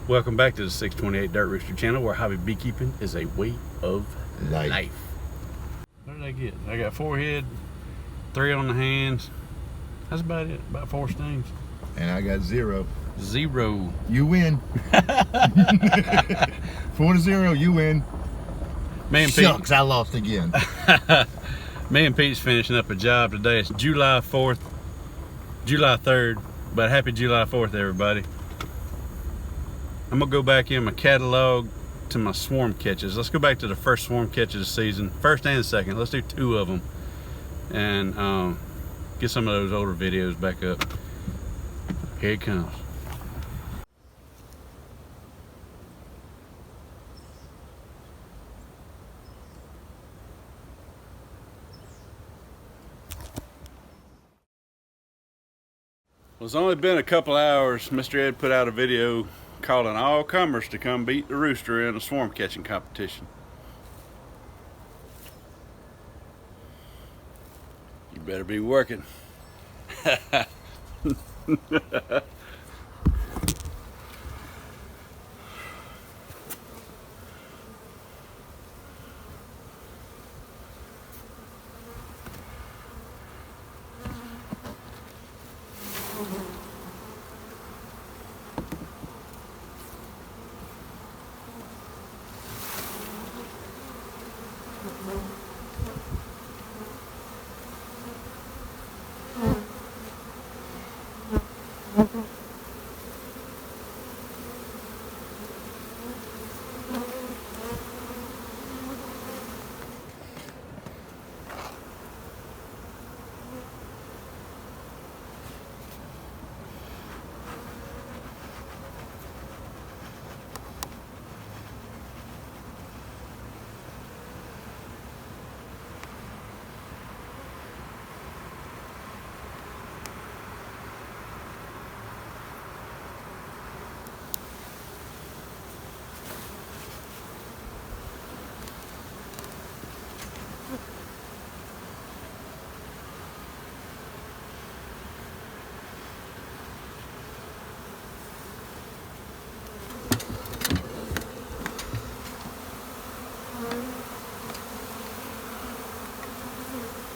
Welcome back to the 628 Dirt Rooster channel, where hobby beekeeping is a way of life. What did I get? I got 4 head, 3 on the hands. That's about it, about 4 stings. And I got 0. 0. You win. 4-0, you win. Me and Shucks, I lost again. Me and Pete's finishing up a job today. It's July 4th, July 3rd, but happy July 4th, everybody. I'm gonna go back in my catalog to my swarm catches. Let's go back to the first swarm catches of the season, first and second. Let's do 2 of them, and get some of those older videos back up. Here it comes. Well, it's only been a couple hours. Mr. Ed put out a video calling all comers to come beat the rooster in a swarm catching competition. You better be working.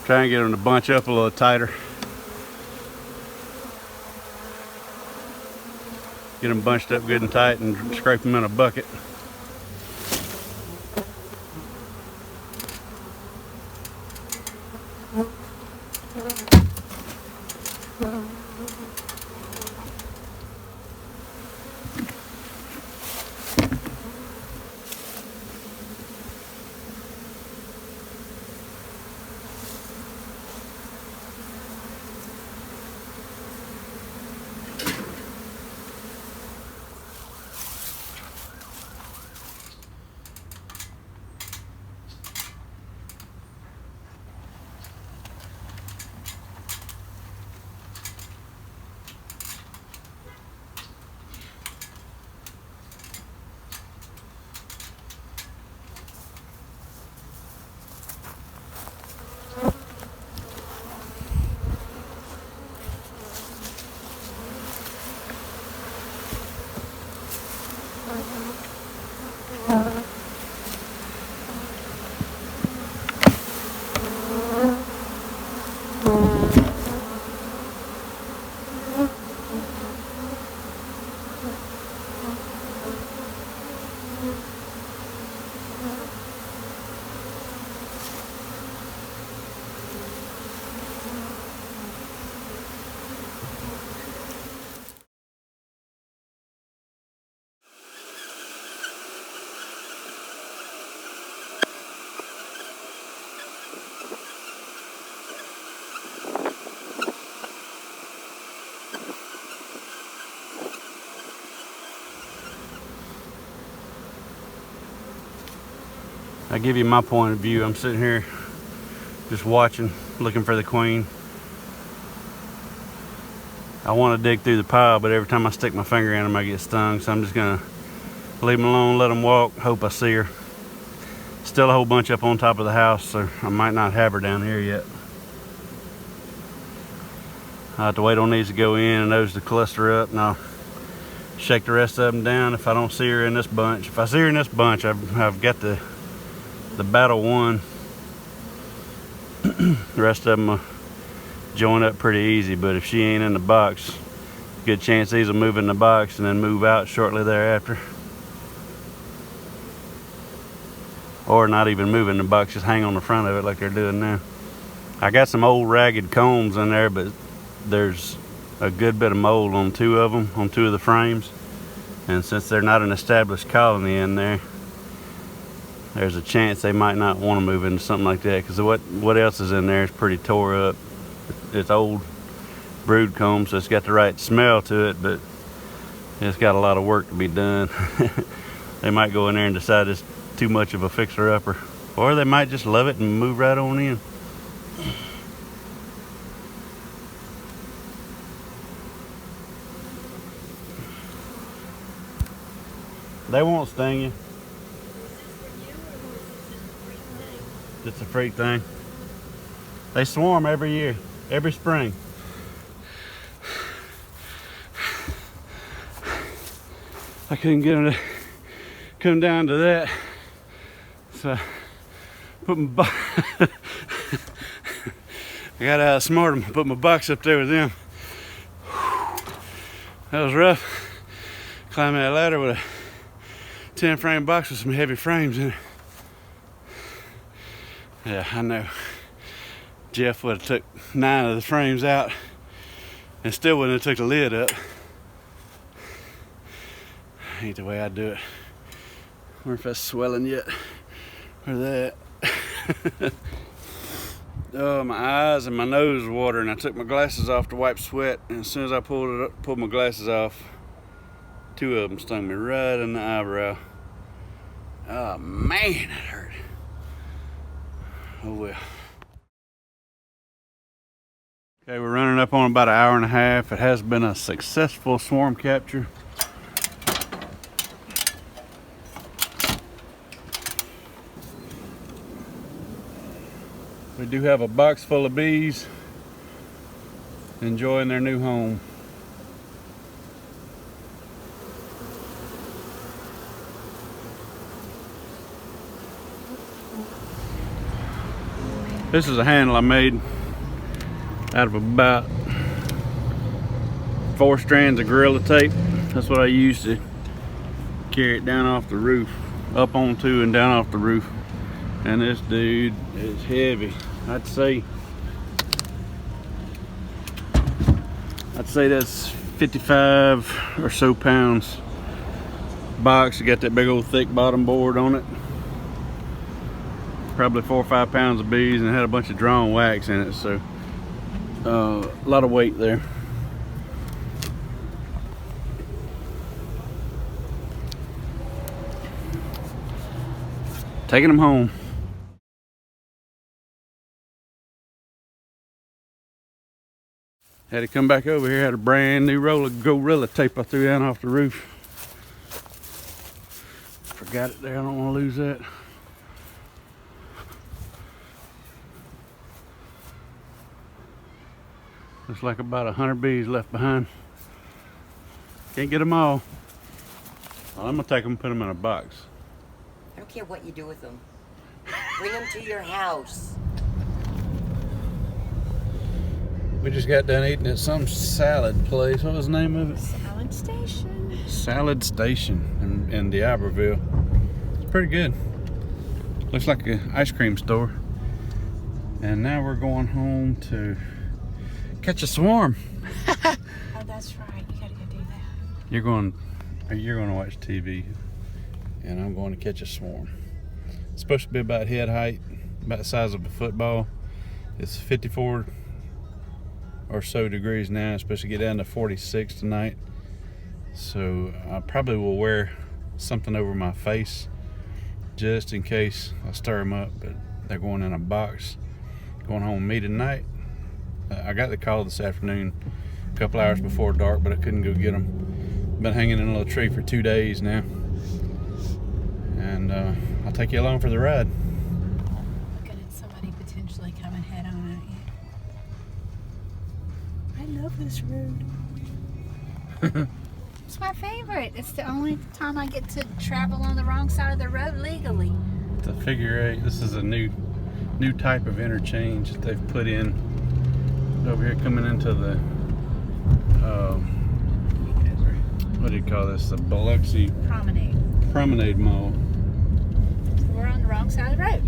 Try and get them to bunch up a little tighter. Get them bunched up good and tight and scrape them in a bucket. I give you my point of view. I'm sitting here just watching, looking for the queen. I want to dig through the pile, but every time I stick my finger in them, I get stung. So I'm just gonna leave them alone, let them walk, hope I see her. Still a whole bunch up on top of the house, so I might not have her down here yet. I have to wait on these to go in and those to cluster up, and I'll shake the rest of them down if I don't see her in this bunch. If I see her in this bunch, I've got the battle won. The rest of them join up pretty easy, but if she ain't in the box, good chance these will move in the box and then move out shortly thereafter. Or not even move in the box, just hang on the front of it like they're doing now. I got some old ragged combs in there, but there's a good bit of mold on two of them, on two of the frames. And since they're not an established colony in there, there's a chance they might not want to move into something like that, because what else is in there is pretty tore up. It's old brood comb, so it's got the right smell to it, but it's got a lot of work to be done. They might go in there and decide it's too much of a fixer-upper, or they might just love it and move right on in. They won't sting you. It's a freak thing. They swarm every year, every spring. I couldn't get them to come down to that, so I put my I got to outsmart them. Put my box up there with them. That was rough. Climbing that ladder with a 10 frame box with some heavy frames in it. Yeah, I know. Jeff would have took 9 of the frames out and still wouldn't have took the lid up. Ain't the way I do it. Wonder if that's swelling yet. Or that. Oh, my eyes and my nose are watering. I took my glasses off to wipe sweat, and as soon as I pulled my glasses off, 2 of them stung me right in the eyebrow. Oh man, it hurt. Oh well. Okay, we're running up on about an hour and a half. It has been a successful swarm capture. We do have a box full of bees enjoying their new home. This is a handle I made out of about 4 strands of Gorilla Tape. That's what I used to carry it down off the roof, up onto and down off the roof. And this dude is heavy. I'd say that's 55 or so pounds. Box, you got that big old thick bottom board on it. Probably 4 or 5 pounds of bees, and it had a bunch of drawn wax in it, so a lot of weight there. Taking them home. Had to come back over here, had a brand new roll of Gorilla Tape I threw down off the roof. Forgot it there, I don't want to lose that. Looks like about 100 bees left behind. Can't get them all. Well, I'm gonna take them and put them in a box. I don't care what you do with them. Bring them to your house. We just got done eating at some salad place. What was the name of it? Salad Station. Salad Station in D'Iberville. It's pretty good. Looks like an ice cream store. And now we're going home to catch a swarm. Oh, that's right. You gotta go do that. You're going to watch TV, and I'm going to catch a swarm. It's supposed to be about head height, about the size of a football. It's 54 or so degrees now. It's supposed to get down to 46 tonight. So I probably will wear something over my face just in case I stir them up, but they're going in a box. Going home with me tonight. I got the call this afternoon, a couple hours before dark, but I couldn't go get them. Been hanging in a little tree for 2 days now. And I'll take you along for the ride. Looking at somebody potentially coming head on at you. I love this road. It's That's my favorite. It's the only time I get to travel on the wrong side of the road legally. It's a figure 8. This is a new type of interchange that they've put in over here coming into the what do you call this? The Biloxi Promenade Mall. So we're on the wrong side of the road.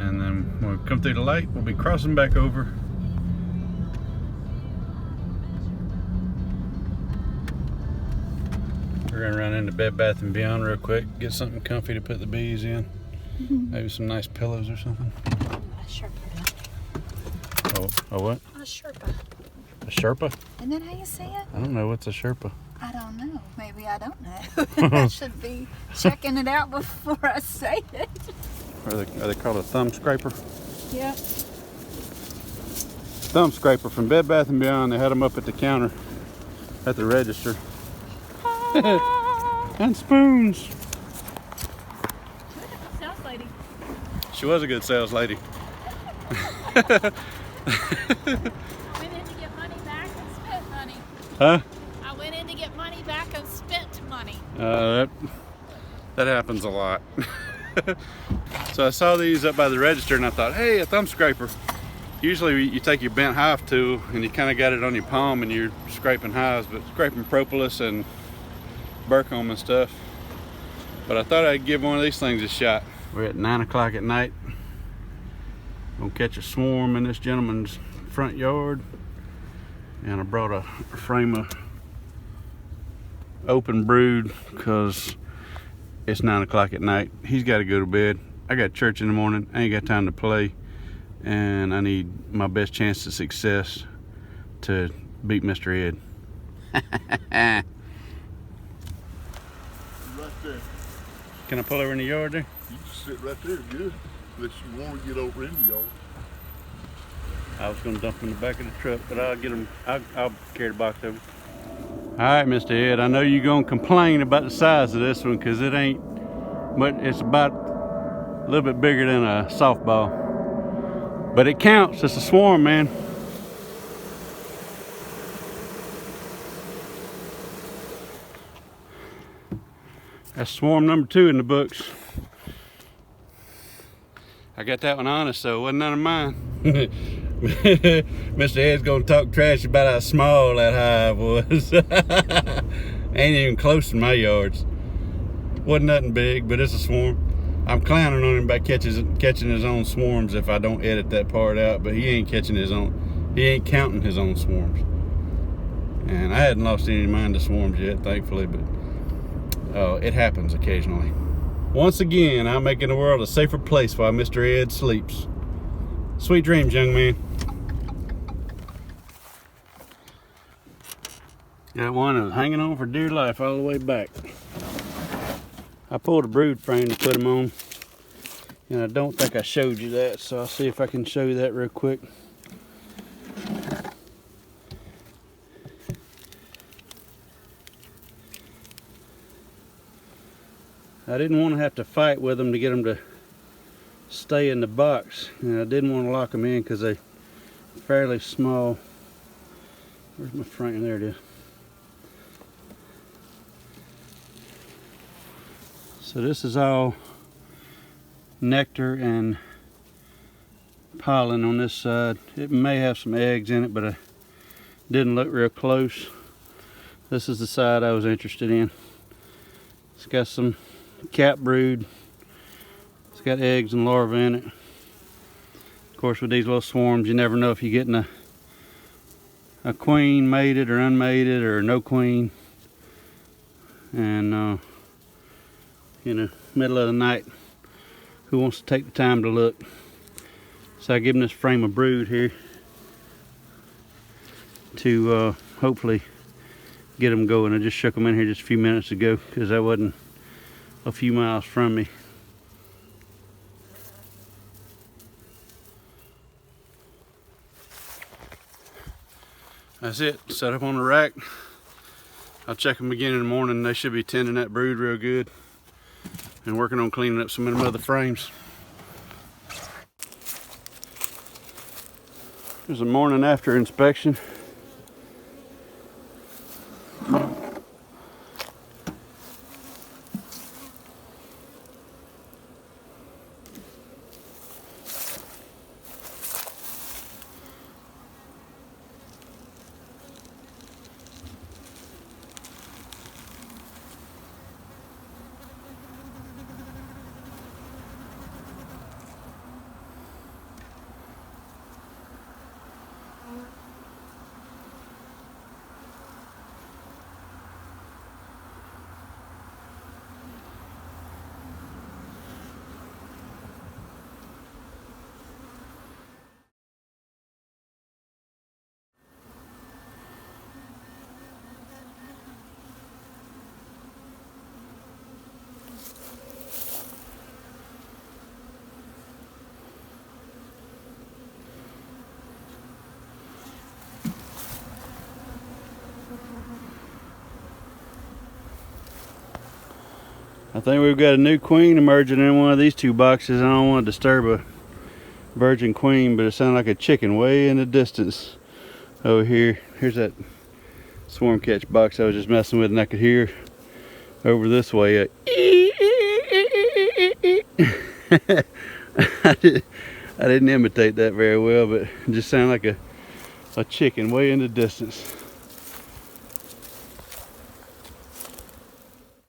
And then when we come through the light, we'll be crossing back over. We're gonna run into Bed Bath & Beyond real quick, get something comfy to put the bees in. Maybe some nice pillows or something. A Sherpa. A what? A Sherpa. A Sherpa? Isn't that how you say it? I don't know. What's a Sherpa? I don't know. Maybe I don't know. I should be checking it out before I say it. Are they called a thumb scraper? Yep. Thumb scraper from Bed Bath & Beyond. They had them up at the counter at the register. And spoons. Sales lady. She was a good sales lady. I went in to get money back and spent money. Huh? I went in to get money back and spent money. That happens a lot. So I saw these up by the register and I thought, hey, a thumb scraper. Usually you take your bent hive tool and you kind of got it on your palm and you're scraping hives, but scraping propolis and Burcombe and stuff. But I thought I'd give one of these things a shot. We're at 9 o'clock at night. Gonna catch a swarm in this gentleman's front yard. And I brought a frame of open brood because it's 9 o'clock at night. He's got to go to bed. I got church in the morning. I ain't got time to play. And I need my best chance of success to beat Mr. Ed. Right there. Can I pull over in the yard there? You can sit right there, good. Unless you want to get over in the yard. I was going to dump them in the back of the truck, but I'll get them. I'll carry the box over. All right, Mr. Ed, I know you're going to complain about the size of this one because it ain't, but it's about a little bit bigger than a softball. But it counts. It's a swarm, man. That's swarm number 2 in the books. I got that one honest, so it wasn't none of mine. Mr. Ed's gonna talk trash about how small that hive was. Ain't even close to my yards. Wasn't nothing big, but it's a swarm. I'm clowning on him by catching his own swarms if I don't edit that part out, but he ain't catching his own. He ain't counting his own swarms. And I hadn't lost any mind to swarms yet, thankfully, but it happens occasionally. Once again, I'm making the world a safer place while Mr. Ed sleeps. Sweet dreams, young man. Got one that was hanging on for dear life all the way back. I pulled a brood frame to put him on, and I don't think I showed you that, so I'll see if I can show you that real quick. I didn't want to have to fight with them to get them to stay in the box, and I didn't want to lock them in because they're fairly small. Where's my frame? There it is. So this is all nectar and pollen on this side. It may have some eggs in it, but I didn't look real close. This is the side I was interested in. It's got some cap brood. It's got eggs and larvae in it. Of course, with these little swarms, you never know if you're getting a queen mated or unmated or no queen. And in the middle of the night, who wants to take the time to look? So I give them this frame of brood here to hopefully get them going. I just shook them in here just a few minutes ago because I wasn't a few miles from me. That's it. Set up on the rack. I'll check them again in the morning. They should be tending that brood real good and working on cleaning up some of them other frames. There's a morning after inspection. I think we've got a new queen emerging in one of these two boxes. I don't want to disturb a virgin queen, but it sounded like a chicken way in the distance over here. Here's that swarm catch box I was just messing with, and I could hear over this way I didn't imitate that very well, but it just sounded like a chicken way in the distance.